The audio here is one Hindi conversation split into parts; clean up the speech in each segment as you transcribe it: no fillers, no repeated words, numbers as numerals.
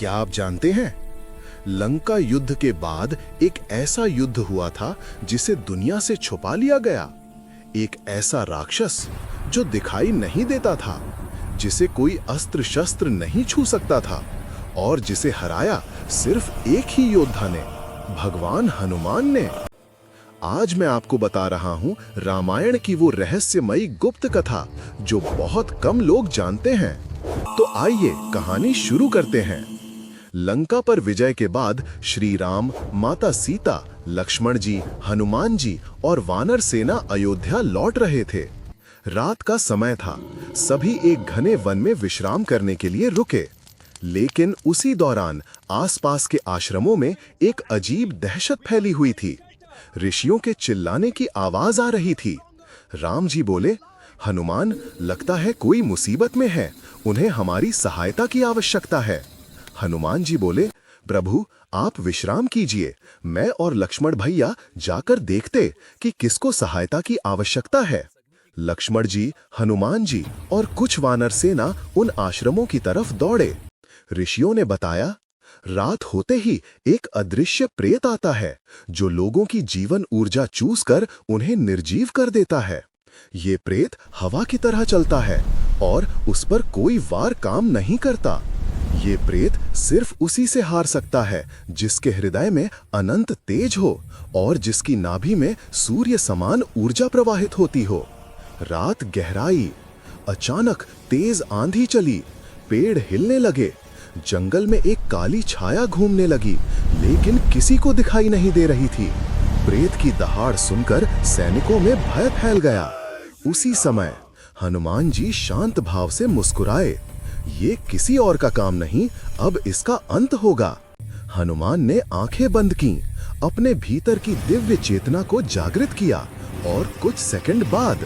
क्या आप जानते हैं, लंका युद्ध के बाद एक ऐसा युद्ध हुआ था जिसे दुनिया से छुपा लिया गया। एक ऐसा राक्षस जो दिखाई नहीं देता था, जिसे कोई अस्त्र शस्त्र नहीं छू सकता था और जिसे हराया सिर्फ एक ही योद्धा ने, भगवान हनुमान ने। आज मैं आपको बता रहा हूं रामायण की वो रहस्यमयी गुप्त कथा जो बहुत कम लोग जानते हैं। तो आइए कहानी शुरू करते हैं। लंका पर विजय के बाद श्री राम, माता सीता, लक्ष्मण जी, हनुमान जी और वानर सेना अयोध्या लौट रहे थे। रात का समय था, सभी एक घने वन में विश्राम करने के लिए रुके। लेकिन उसी दौरान आसपास के आश्रमों में एक अजीब दहशत फैली हुई थी। ऋषियों के चिल्लाने की आवाज आ रही थी। राम जी बोले, हनुमान, लगता है कोई मुसीबत में है, उन्हें हमारी सहायता की आवश्यकता है। हनुमान जी बोले, प्रभु आप विश्राम कीजिए, मैं और लक्ष्मण भैया जाकर देखते कि किसको सहायता की आवश्यकता है। लक्ष्मण जी, हनुमान जी और कुछ वानर सेना उन आश्रमों की तरफ दौड़े। ऋषियों ने बताया, रात होते ही एक अदृश्य प्रेत आता है जो लोगों की जीवन ऊर्जा चूसकर उन्हें निर्जीव कर देता है। ये प्रेत हवा की तरह चलता है और उस पर कोई वार काम नहीं करता। ये प्रेत सिर्फ उसी से हार सकता है जिसके हृदय में अनंत तेज हो और जिसकी नाभि में सूर्य समान ऊर्जा प्रवाहित होती हो। रात गहराई, अचानक तेज आंधी चली, पेड़ हिलने लगे, जंगल में एक काली छाया घूमने लगी, लेकिन किसी को दिखाई नहीं दे रही थी। प्रेत की दहाड़ सुनकर सैनिकों में भय फैल गया। उसी समय हनुमान जी शांत भाव से मुस्कुराए, ये किसी और का काम नहीं, अब इसका अंत होगा। हनुमान ने आंखें बंद की, अपने भीतर की दिव्य चेतना को जागृत किया और कुछ सेकंड बाद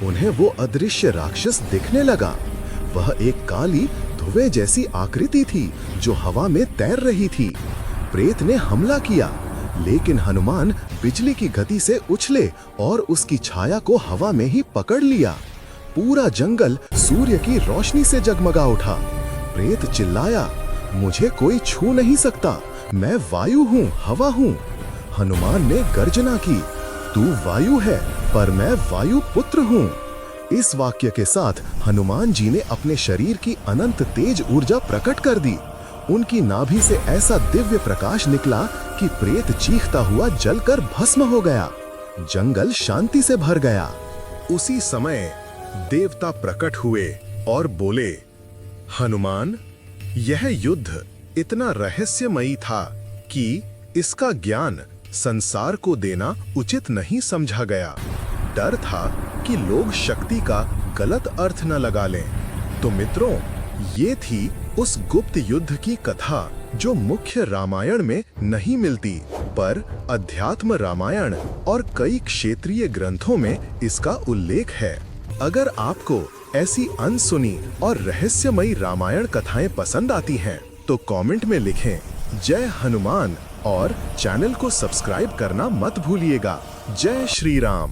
उन्हें वो अदृश्य राक्षस दिखने लगा। वह एक काली धुएं जैसी आकृति थी जो हवा में तैर रही थी। प्रेत ने हमला किया, लेकिन हनुमान बिजली की गति से उछले और उसकी छाया को हवा में ही पकड़ लिया। पूरा जंगल सूर्य की रोशनी से जगमगा उठा। प्रेत चिल्लाया, मुझे कोई छू नहीं सकता, मैं वायु हूँ, हवा हूँ। हनुमान ने गर्जना की, तू वायु है पर मैं वायु पुत्र हूँ। इस वाक्य के साथ हनुमान जी ने अपने शरीर की अनंत तेज ऊर्जा प्रकट कर दी। उनकी नाभि से ऐसा दिव्य प्रकाश निकला कि प्रेत चीखता हुआ जलकर भस्म हो गया। जंगल शांति से भर गया। उसी समय देवता प्रकट हुए और बोले, हनुमान, यह युद्ध इतना रहस्यमयी था कि इसका ज्ञान संसार को देना उचित नहीं समझा गया। डर था कि लोग शक्ति का गलत अर्थ न लगा लें। तो मित्रों, ये थी उस गुप्त युद्ध की कथा जो मुख्य रामायण में नहीं मिलती, पर अध्यात्म रामायण और कई क्षेत्रीय ग्रंथों में इसका उल्लेख है। अगर आपको ऐसी अनसुनी और रहस्यमयी रामायण कथाएं पसंद आती हैं, तो कमेंट में लिखें जय हनुमान और चैनल को सब्सक्राइब करना मत भूलिएगा। जय श्री राम।